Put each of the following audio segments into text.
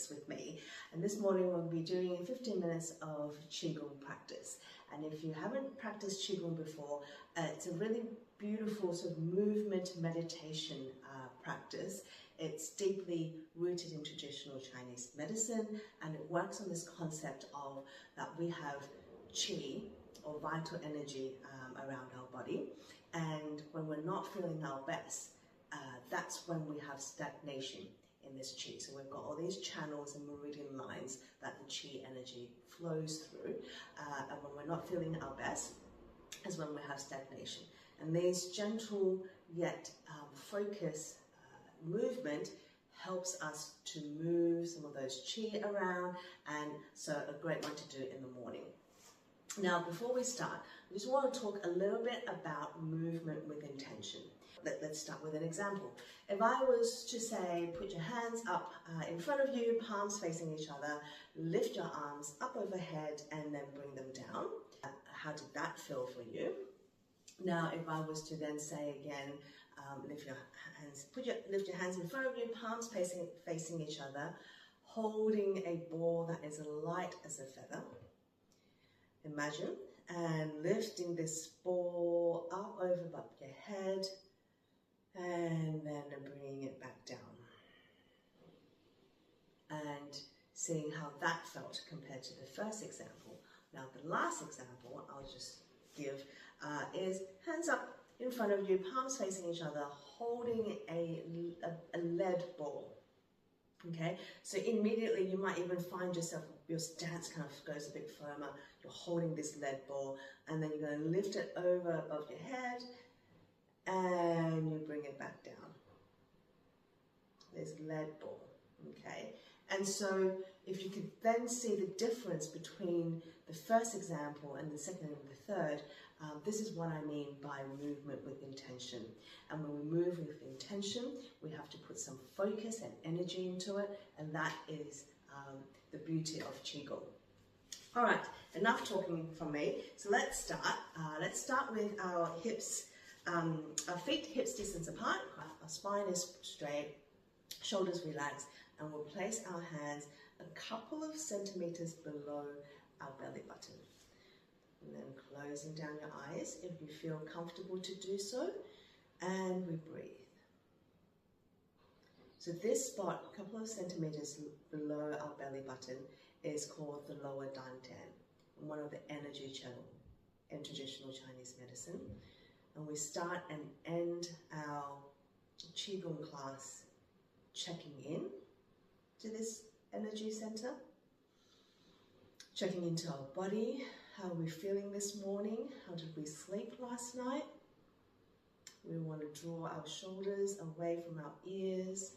practice with me. And this morning we'll be doing 15 minutes of Qi Gong practice. And if you haven't practiced Qi Gong before, it's a really beautiful sort of movement meditation practice. It's deeply rooted in traditional Chinese medicine, and it works on this concept of that we have Qi, or vital energy, around our body. And when we're not feeling our best, that's when we have stagnation in this Qi. So we've got all these channels and meridian lines that the Qi energy flows through. And when we're not feeling our best is when we have stagnation. And these gentle yet focused movement helps us to move some of those Qi around, and so a great one to do in the morning. Now, before we start, I just want to talk a little bit about movement with intention. Let's start with an example. If I was to say, put your hands up in front of you, palms facing each other, lift your arms up overhead and then bring them down. How did that feel for you? Now, if I was to then say again, lift your hands in front of you, palms facing each other, holding a ball that is light as a feather. Imagine, and lifting this ball up over above your head, and then bringing it back down. And seeing how that felt compared to the first example. Now, the last example I'll just give is hands up in front of you, palms facing each other, holding a lead ball. Okay, so immediately you might even find yourself, your stance kind of goes a bit firmer. You're holding this lead ball, and then you're going to lift it over above your head, and you bring it back down. This lead ball, okay? And so if you could then see the difference between the first example and the second and the third, this is what I mean by movement with intention. And when we move with intention, we have to put some focus and energy into it, and that is the beauty of Qi Gong. All right, enough talking from me. So let's start. Let's start with our hips, our feet hips distance apart. Our spine is straight, shoulders relaxed, and we'll place our hands a couple of centimeters below our belly button. And then closing down your eyes if you feel comfortable to do so, and we breathe. So this spot, a couple of centimeters below our belly button, is called the lower dantian, one of the energy channels in traditional Chinese medicine. And we start and end our Qi Gong class checking in to this energy center, checking into our body. How are we feeling this morning? How did we sleep last night? We want to draw our shoulders away from our ears.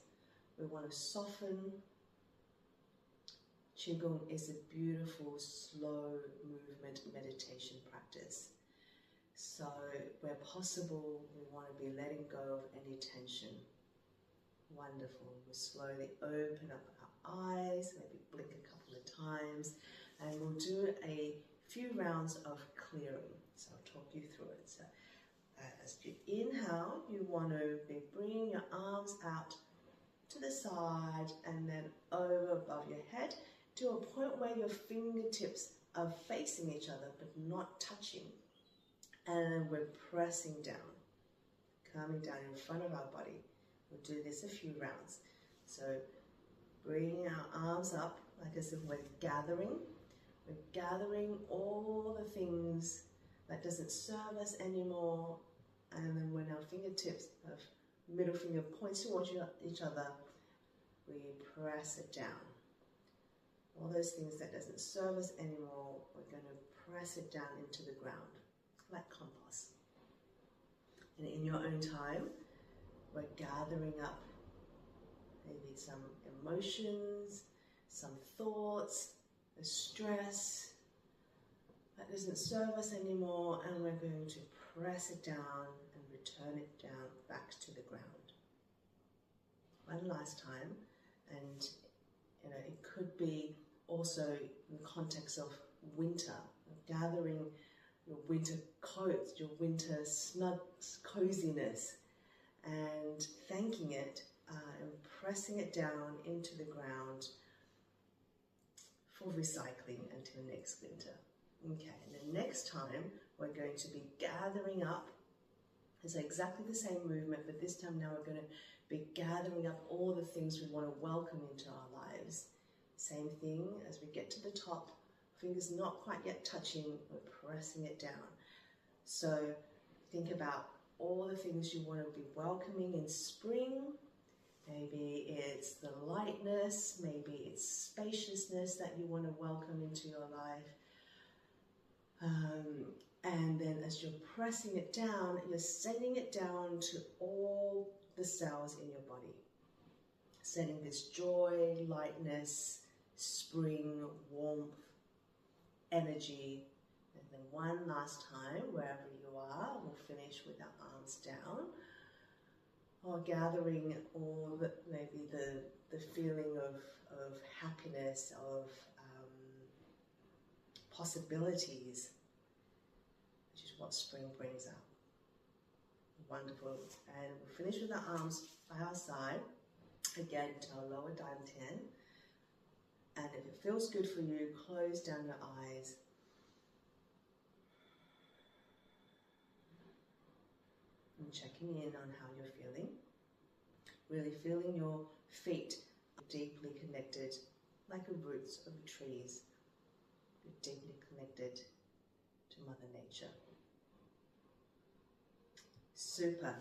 We want to soften. Qi Gong is a beautiful, slow movement meditation practice. So where possible, we want to be letting go of any tension. Wonderful. We'll slowly open up our eyes, maybe blink a couple of times, and we'll do a few rounds of clearing. So I'll talk you through it. So as you inhale, you want to be bringing your arms out to the side and then over above your head to a point where your fingertips are facing each other but not touching. And we're pressing down, coming down in front of our body. We'll do this a few rounds. So bringing our arms up, like as if we're gathering. We're gathering all the things that doesn't serve us anymore. And then when our fingertips of middle finger points towards each other, we press it down. All those things that doesn't serve us anymore, we're going to press it down into the ground, like compost. And in your own time, we're gathering up maybe some emotions, some thoughts, the stress that doesn't serve us anymore, and we're going to press it down and return it down back to the ground. One last time, and it could be also in the context of winter, gathering your winter coats, your winter snug coziness, and thanking it and pressing it down into the ground for recycling until next winter. Okay, and the next time we're going to be gathering up. It's exactly the same movement, but this time now we're going to be gathering up all the things we want to welcome into our lives. Same thing as we get to the top, fingers not quite yet touching, we're pressing it down. So think about all the things you want to be welcoming in spring. Maybe it's the lightness, maybe it's spaciousness that you want to welcome into your life. And then as you're pressing it down, you're sending it down to all the cells in your body. Sending this joy, lightness, spring, warmth, energy. And then one last time, wherever you are, we'll finish with our arms down. Or gathering all the, maybe the feeling of happiness, of possibilities, which is what spring brings out. Wonderful. And we'll finish with our arms by our side, again to our lower dantian. And if it feels good for you, close down your eyes. And checking in on how you're feeling. Really feeling your feet deeply connected, like the roots of the trees. You're deeply connected to Mother Nature. Super.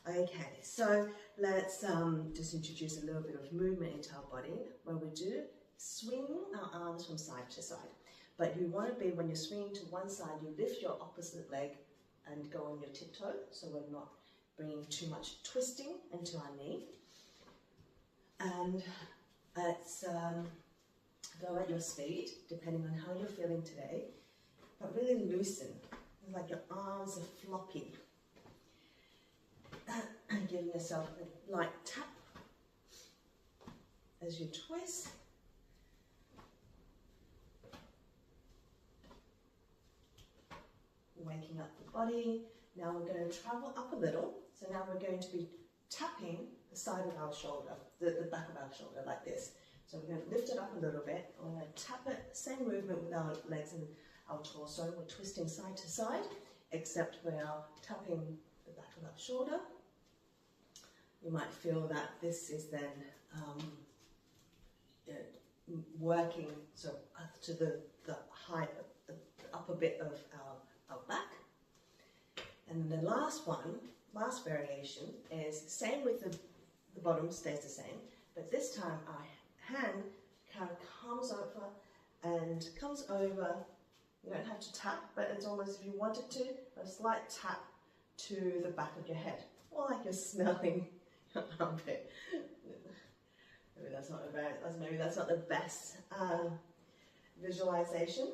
Okay, so let's just introduce a little bit of movement into our body, where we do swing our arms from side to side. But you want to be, when you're swinging to one side, you lift your opposite leg and go on your tiptoe, so we're not bringing too much twisting into our knee. And let's go at your speed, depending on how you're feeling today, but really loosen. It's like your arms are floppy. And giving yourself a light tap as you twist. Waking up the body. Now we're going to travel up a little. So now we're going to be tapping the side of our shoulder, the back of our shoulder, like this. So we're going to lift it up a little bit. We're going to tap it, same movement with our legs and our torso. We're twisting side to side, except we are tapping the back of our shoulder. You might feel that this is then working so up to the height, the upper bit of our back. And the last last variation is same with the bottom stays the same, but this time our hand kind of comes over. You don't have to tap, but it's almost, if you wanted to, a slight tap to the back of your head, or like you're smelling your armpit. Maybe that's not the best visualization,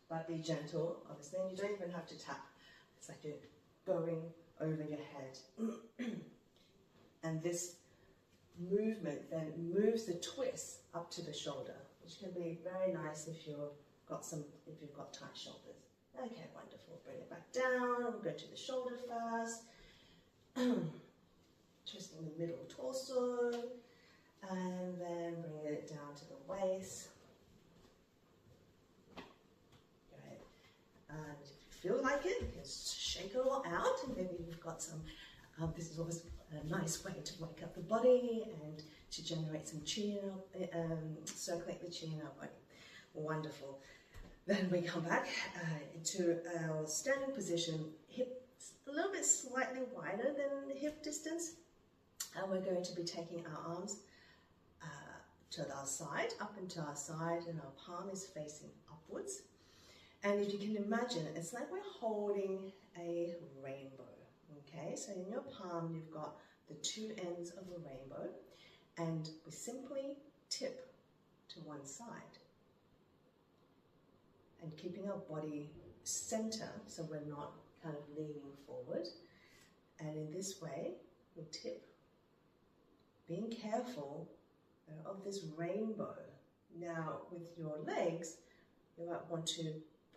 but be gentle, obviously, and you don't even have to tap. It's like you're going over your head. And this movement then moves the twist up to the shoulder, which can be very nice if you've got tight shoulders. Okay, wonderful. Bring it back down. We'll go to the shoulder first. Twisting the middle torso, and then bring it down to the waist. Great. And if you feel like it, you can shake it all out, and maybe you've got some, this is always a nice way to wake up the body and to generate some Qi, circulate the Qi in our body. Wonderful. Then we come back into our standing position, hips a little bit slightly wider than the hip distance. And we're going to be taking our arms to our side, up into our side, and our palm is facing upwards. And if you can imagine, it's like we're holding a rainbow, okay? So in your palm, you've got the two ends of a rainbow, and we simply tip to one side. And keeping our body center, so we're not kind of leaning forward. And in this way, we tip, being careful of this rainbow. Now, with your legs, you might want to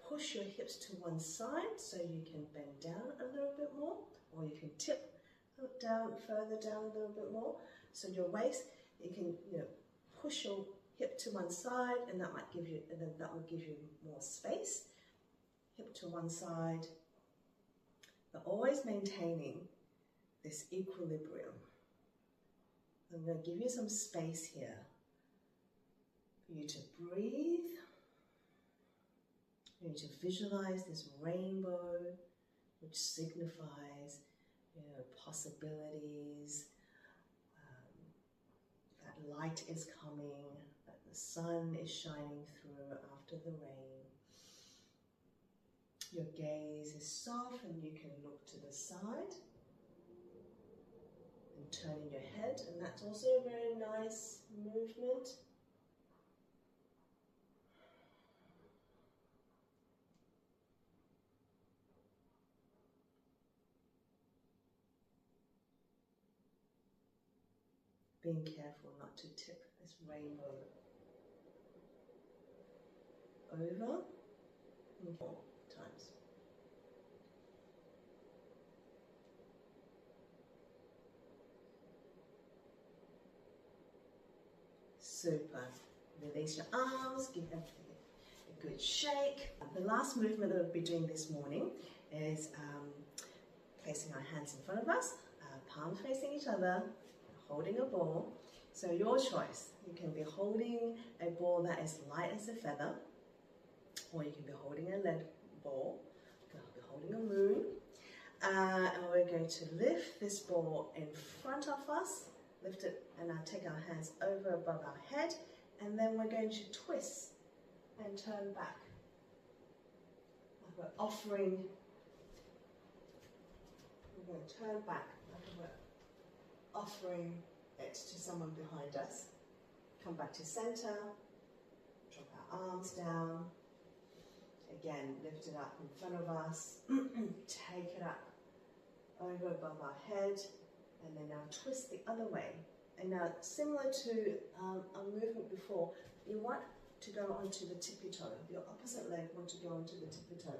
push your hips to one side so you can bend down a little bit more, or you can tip down, further down a little bit more. So your waist, you can push your hip to one side, and that might give you, and then that will give you more space. Hip to one side, but always maintaining this equilibrium. I'm going to give you some space here for you to breathe. You need to visualize this rainbow, which signifies, possibilities. That light is coming, that the sun is shining through after the rain. Your gaze is soft and you can look to the side and turning your head, and that's also a very nice movement. Being careful not to tip this rainbow over 4 times. Super. Release your arms, give everything a good shake. The last movement that we'll be doing this morning is placing our hands in front of us, palms facing each other, holding a ball. So your choice. You can be holding a ball that is light as a feather, or you can be holding a lead ball. You can be holding a moon. And we're going to lift this ball in front of us, lift it, and now take our hands over above our head, and then we're going to twist and turn back. Like we're offering, we're going to turn back like we're offering it to someone behind us. Come back to center, drop our arms down. Again, lift it up in front of us, take it up over above our head, and then now twist the other way. And now, similar to our movement before, you want to go onto the tippy toe. Your opposite leg wants to go onto the tippy toe.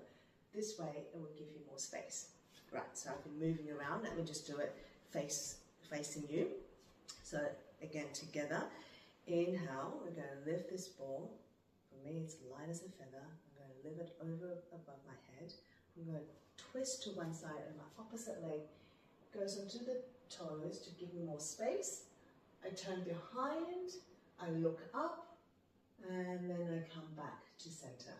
This way, it will give you more space. Right, so I've been moving around. Let me just do it facing you. So again, together, inhale, we're going to lift this ball. For me, it's light as a feather. I'm going to lift it over above my head. I'm going to twist to one side, and my opposite leg goes onto the toes to give me more space. I turn behind, I look up, and then I come back to center.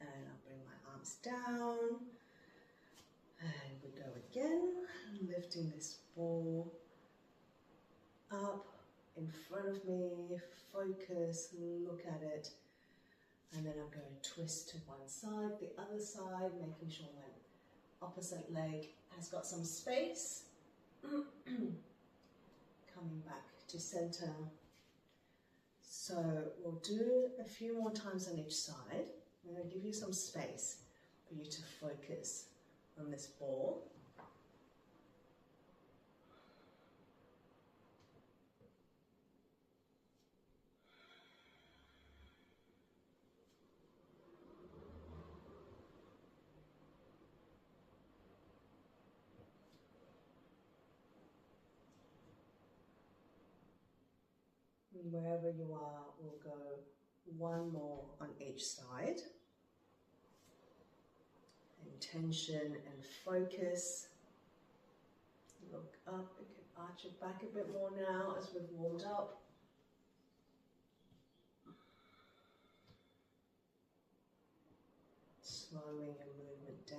And I'll bring my arms down, and we go again, lifting this ball up in front of me, focus, look at it, and then I'm going to twist to one side, the other side, making sure my opposite leg has got some space. Coming back to center. So we'll do a few more times on each side. I'm going to give you some space for you to focus on this ball. Wherever you are, we'll go one more on each side. Intention and focus. Look up, you can arch it back a bit more now as we've warmed up. Slowing your movement down.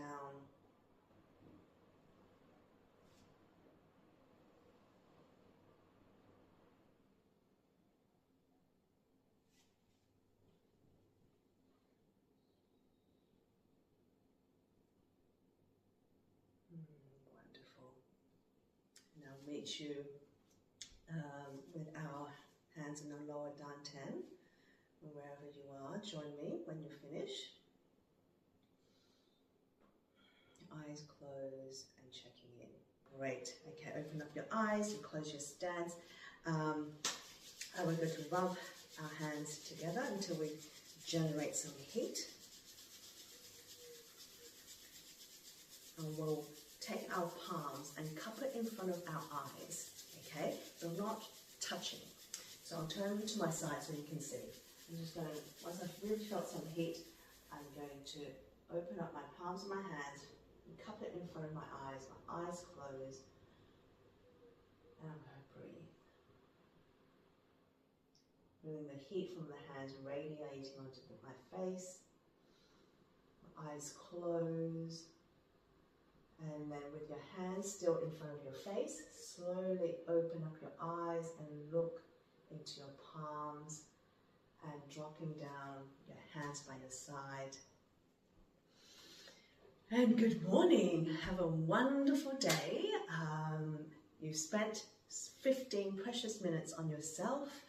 Wonderful. Now meet you with our hands in our lower dantian. Wherever you are, join me when you finish. Eyes closed and checking in. Great. Okay, open up your eyes, you close your stance. We're going to rub our hands together until we generate some heat. And we'll take our palms and cup it in front of our eyes, okay? They're not touching. So I'll turn them to my side so you can see. I'm just going to, once I've really felt some heat, I'm going to open up my palms of my hands and cup it in front of my eyes closed, and I'm going to breathe. Feeling the heat from the hands radiating onto my face, my eyes closed, and then with your hands still in front of your face, slowly open up your eyes and look into your palms and dropping down your hands by your side. And good morning. Have a wonderful day. You've spent 15 precious minutes on yourself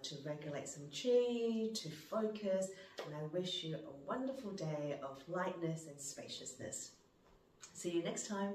to regulate some Qi, to focus, and I wish you a wonderful day of lightness and spaciousness. See you next time.